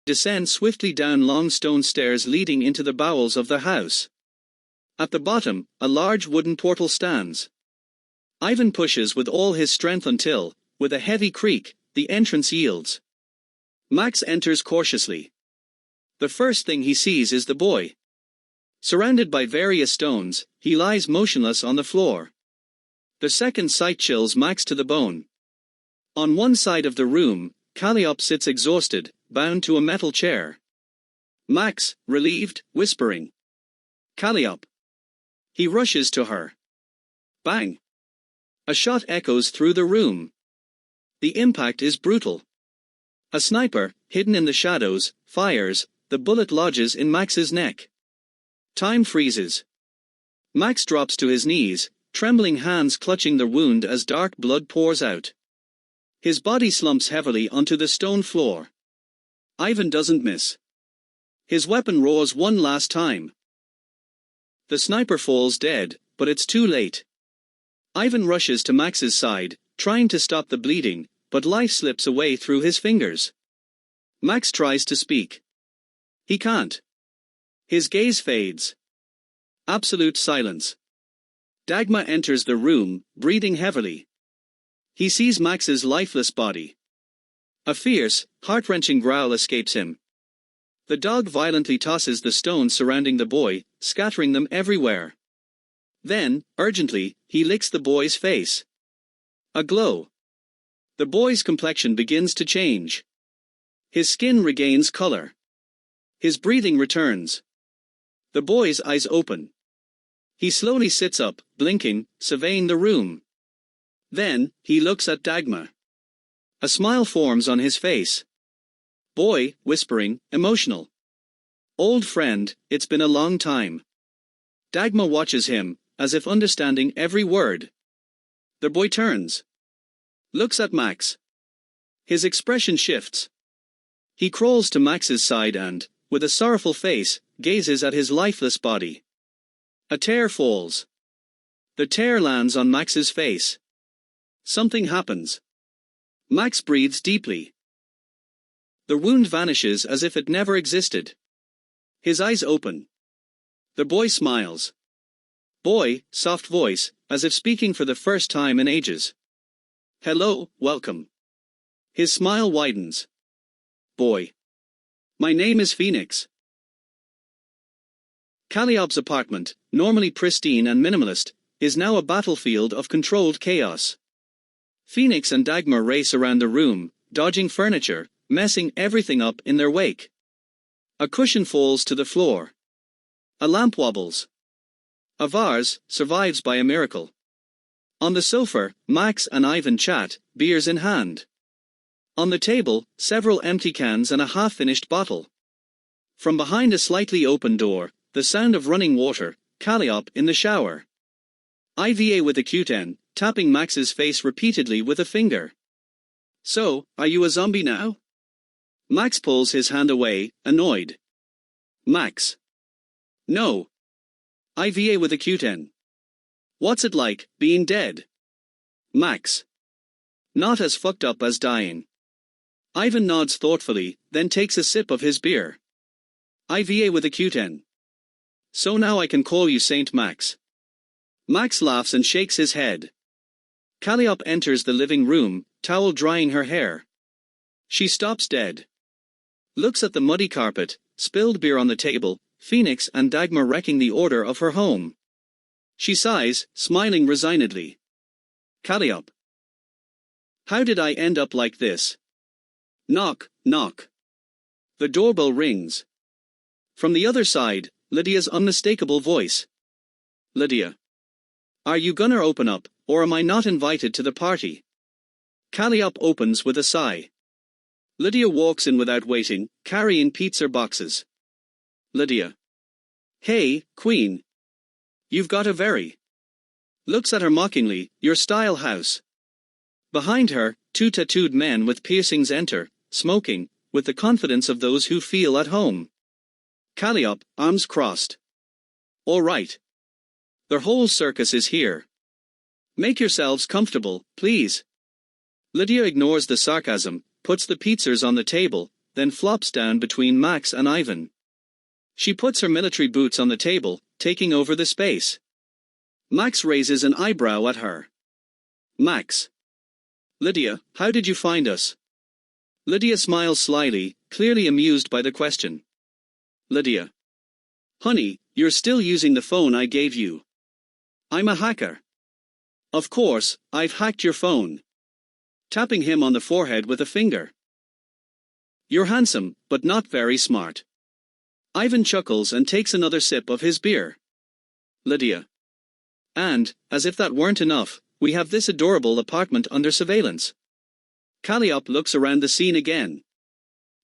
descend swiftly down long stone stairs leading into the bowels of the house. At the bottom, a large wooden portal stands. Ivan pushes with all his strength until, with a heavy creak, the entrance yields. Max enters cautiously. The first thing he sees is the boy. Surrounded by various stones, he lies motionless on the floor. The second sight chills Max to the bone. On one side of the room, Caliop sits exhausted, bound to a metal chair. Max, relieved, whispering, "Caliop." He rushes to her. Bang! A shot echoes through the room. The impact is brutal. A sniper, hidden in the shadows, fires. The bullet lodges in Max's neck. Time freezes. Max drops to his knees, trembling hands clutching the wound as dark blood pours out. His body slumps heavily onto the stone floor. Ivan doesn't miss. His weapon roars one last time. The sniper falls dead, but it's too late. Ivan rushes to Max's side, trying to stop the bleeding, but life slips away through his fingers. Max tries to speak. He can't. His gaze fades. Absolute silence. Dagmar enters the room, breathing heavily. He sees Max's lifeless body. A fierce, heart-wrenching growl escapes him. The dog violently tosses the stones surrounding the boy, scattering them everywhere. Then, urgently, he licks the boy's face. A glow. The boy's complexion begins to change. His skin regains color. His breathing returns. The boy's eyes open. He slowly sits up, blinking, surveying the room. Then, he looks at Dagmar. A smile forms on his face. Boy, whispering, emotional. "Old friend, it's been a long time." Dagmar watches him, as if understanding every word. The boy turns. Looks at Max. His expression shifts. He crawls to Max's side and, with a sorrowful face, gazes at his lifeless body. A tear falls. The tear lands on Max's face. Something happens. Max breathes deeply. The wound vanishes as if it never existed. His eyes open. The boy smiles. Boy, soft voice, as if speaking for the first time in ages. "Hello, welcome." His smile widens. Boy. "My name is Phoenix." Caliop's apartment, normally pristine and minimalist, is now a battlefield of controlled chaos. Phoenix and Dagmar race around the room, dodging furniture, messing everything up in their wake. A cushion falls to the floor. A lamp wobbles. A vase survives by a miracle. On the sofa, Max and Ivan chat, beers in hand. On the table, several empty cans and a half-finished bottle. From behind a slightly open door, the sound of running water, Caliop in the shower. Iva with a Q10, tapping Max's face repeatedly with a finger. "So, are you a zombie now?" Max pulls his hand away, annoyed. Max. "No." Iva with a Q10. "What's it like, being dead?" Max. "Not as fucked up as dying." Ivan nods thoughtfully, then takes a sip of his beer. Iva with a Q10. "So now I can call you Saint Max." Max laughs and shakes his head. Caliop enters the living room, towel drying her hair. She stops dead. Looks at the muddy carpet, spilled beer on the table, Phoenix and Dagmar wrecking the order of her home. She sighs, smiling resignedly. Caliop. "How did I end up like this?" Knock, knock. The doorbell rings. From the other side, Lidia's unmistakable voice. "Lidia. Are you gonna open up, or am I not invited to the party?" Caliop opens with a sigh. Lidia walks in without waiting, carrying pizza boxes. Lidia. "Hey, Queen. You've got a very..." Looks at her mockingly, "Your style house." Behind her, two tattooed men with piercings enter, smoking, with the confidence of those who feel at home. Caliop, arms crossed. "All right. The whole circus is here. Make yourselves comfortable, please." Lidia ignores the sarcasm, puts the pizzas on the table, then flops down between Max and Ivan. She puts her military boots on the table, taking over the space. Max raises an eyebrow at her. Max. Lidia, how did you find us? Lidia smiles slyly, clearly amused by the question. Lidia. Honey, you're still using the phone I gave you. I'm a hacker. Of course, I've hacked your phone. Tapping him on the forehead with a finger. You're handsome, but not very smart. Ivan chuckles and takes another sip of his beer. Lidia. And, as if that weren't enough, we have this adorable apartment under surveillance. Caliop looks around the scene again.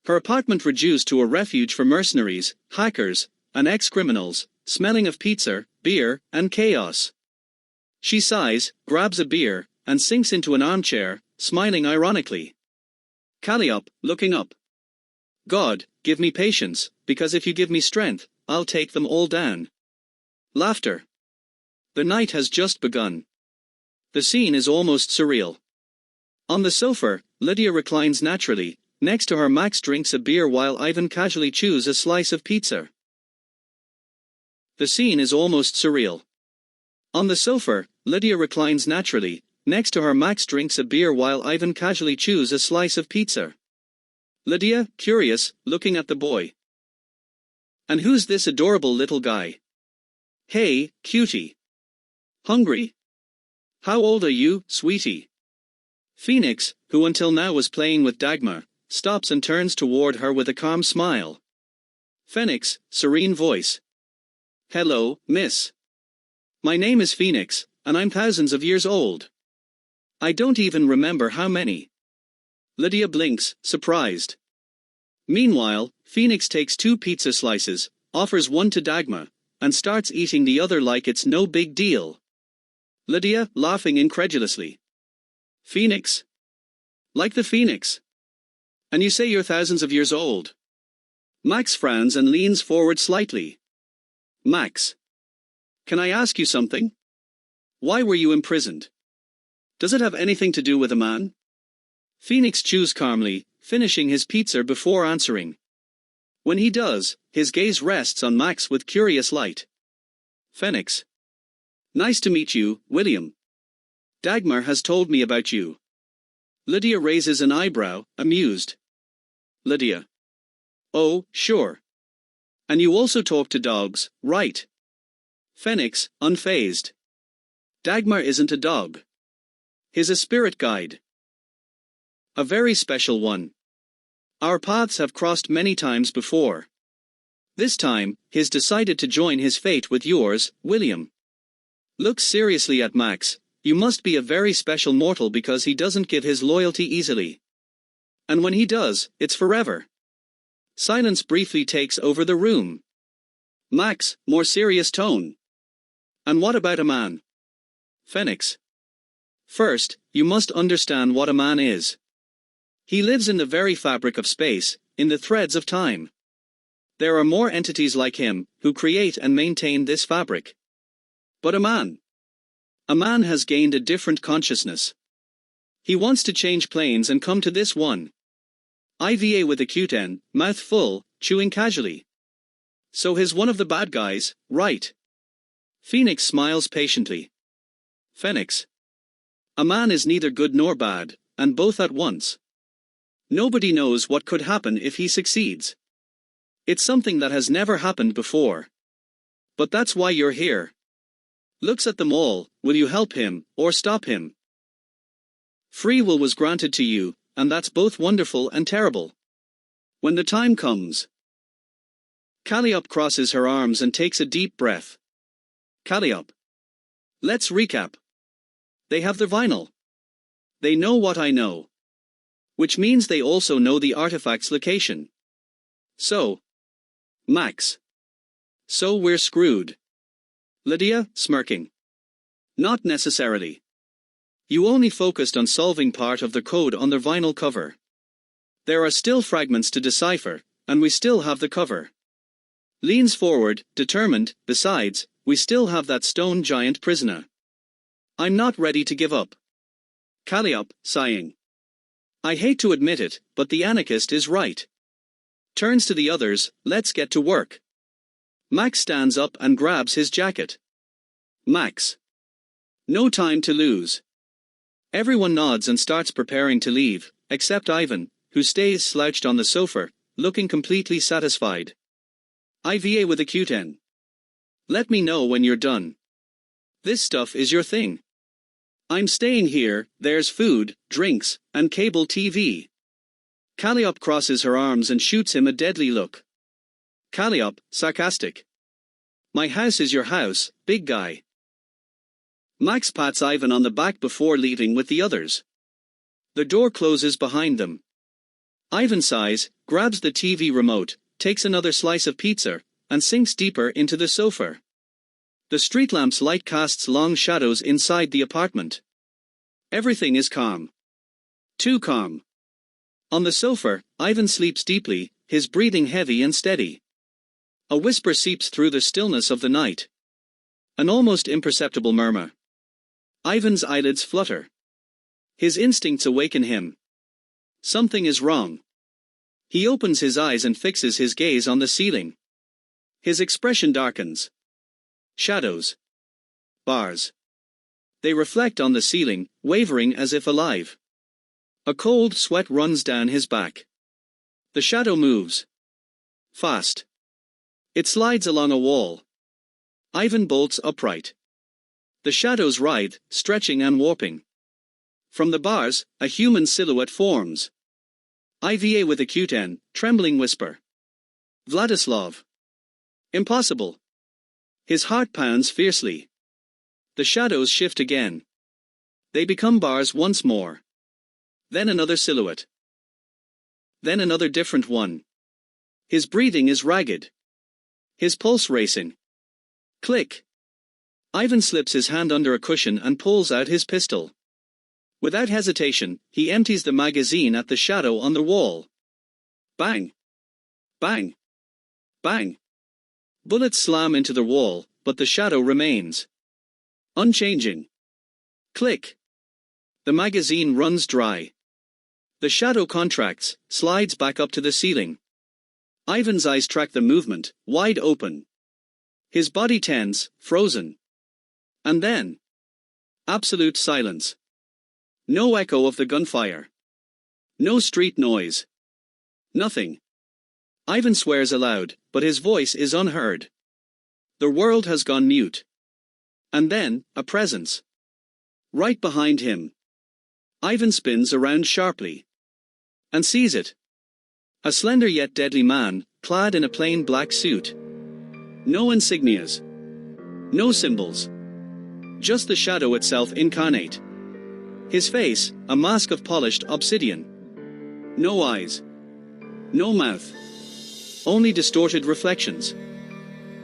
Her apartment reduced to a refuge for mercenaries, hackers, and ex-criminals, smelling of pizza, beer, and chaos. She sighs, grabs a beer, and sinks into an armchair, smiling ironically. Caliop, looking up. God, give me patience, because if you give me strength, I'll take them all down. Laughter. The night has just begun. The scene is almost surreal. On the sofa, Lidia reclines naturally. Next to her, Max drinks a beer while Ivan casually chews a slice of pizza. The scene is almost surreal. On the sofa, Lidia reclines naturally. Next to her, Max drinks a beer while Ivan casually chews a slice of pizza. Lidia, curious, looking at the boy. And who's this adorable little guy? Hey, cutie. Hungry? How old are you, sweetie? Phoenix, who until now was playing with Dagmar, stops and turns toward her with a calm smile. Phoenix, serene voice. Hello, miss. My name is Phoenix, and I'm thousands of years old. I don't even remember how many. Lidia blinks, surprised. Meanwhile, Phoenix takes 2 pizza slices, offers one to Dagmar, and starts eating the other like it's no big deal. Lidia, laughing incredulously. Phoenix? Like the phoenix? And you say you're thousands of years old? Max frowns and leans forward slightly. Max. Can I ask you something? Why were you imprisoned? Does it have anything to do with a man? Phoenix chews calmly, finishing his pizza before answering. When he does, his gaze rests on Max with curious light. Phoenix. Nice to meet you, William. Dagmar has told me about you. Lidia raises an eyebrow, amused. Lidia. Oh, sure. And you also talk to dogs, right? Phoenix, unfazed. Dagmar isn't a dog. He's a spirit guide. A very special one. Our paths have crossed many times before. This time, he's decided to join his fate with yours, William. Looks seriously at Max. You must be a very special mortal because he doesn't give his loyalty easily. And when he does, it's forever. Silence briefly takes over the room. Max, more serious tone. And what about a man? Phoenix. First, you must understand what a man is. He lives in the very fabric of space, in the threads of time. There are more entities like him, who create and maintain this fabric. But a man has gained a different consciousness. He wants to change planes and come to this one. IVA with a cute N, mouth full, chewing casually. So he's one of the bad guys, right? Phoenix smiles patiently. Phoenix. A man is neither good nor bad, and both at once. Nobody knows what could happen if he succeeds. It's something that has never happened before. But that's why you're here. Looks at them all, will you help him, or stop him? Free will was granted to you, and that's both wonderful and terrible. When the time comes. Caliop crosses her arms and takes a deep breath. Caliop. Let's recap. They have the vinyl. They know what I know. Which means they also know the artifact's location. So. Max. So we're screwed. Lidia, smirking. Not necessarily. You only focused on solving part of the code on the vinyl cover. There are still fragments to decipher, and we still have the cover. Leans forward, determined. Besides, we still have that stone giant prisoner. I'm not ready to give up. Caliop, sighing. I hate to admit it, but the anarchist is right. Turns to the others, let's get to work. Max stands up and grabs his jacket. Max. No time to lose. Everyone nods and starts preparing to leave, except Ivan, who stays slouched on the sofa, looking completely satisfied. IVA with a cute N. Let me know when you're done. This stuff is your thing. I'm staying here, there's food, drinks, and cable TV. Caliop crosses her arms and shoots him a deadly look. Caliop, sarcastic. My house is your house, big guy. Max pats Ivan on the back before leaving with the others. The door closes behind them. Ivan sighs, grabs the TV remote, takes another slice of pizza, and sinks deeper into the sofa. The street lamp's light casts long shadows inside the apartment. Everything is calm. Too calm. On the sofa, Ivan sleeps deeply, his breathing heavy and steady. A whisper seeps through the stillness of the night. An almost imperceptible murmur. Ivan's eyelids flutter. His instincts awaken him. Something is wrong. He opens his eyes and fixes his gaze on the ceiling. His expression darkens. Shadows. Bars. They reflect on the ceiling, wavering as if alive. A cold sweat runs down his back. The shadow moves. Fast. It slides along a wall. Ivan bolts upright. The shadows writhe, stretching and warping. From the bars, a human silhouette forms. IVA with a cute N, trembling whisper. Vladislav. Impossible. His heart pounds fiercely. The shadows shift again. They become bars once more. Then another silhouette. Then another different one. His breathing is ragged. His pulse racing. Click. Ivan slips his hand under a cushion and pulls out his pistol. Without hesitation, he empties the magazine at the shadow on the wall. Bang. Bang. Bang. Bullets slam into the wall, but the shadow remains. Unchanging. Click. The magazine runs dry. The shadow contracts, slides back up to the ceiling. Ivan's eyes track the movement, wide open. His body tense, frozen. And then, absolute silence. No echo of the gunfire. No street noise. Nothing. Ivan swears aloud, but his voice is unheard. The world has gone mute. And then, a presence. Right behind him. Ivan spins around sharply. And sees it. A slender yet deadly man, clad in a plain black suit. No insignias. No symbols. Just the shadow itself incarnate. His face, a mask of polished obsidian. No eyes. No mouth. Only distorted reflections.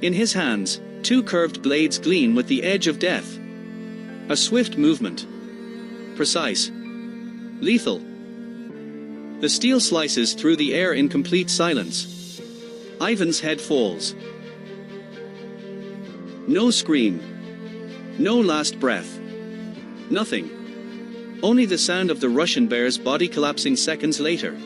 In his hands, two curved blades gleam with the edge of death. A swift movement. Precise. Lethal. The steel slices through the air in complete silence. Ivan's head falls. No scream. No last breath. Nothing. Only the sound of the Russian bear's body collapsing seconds later.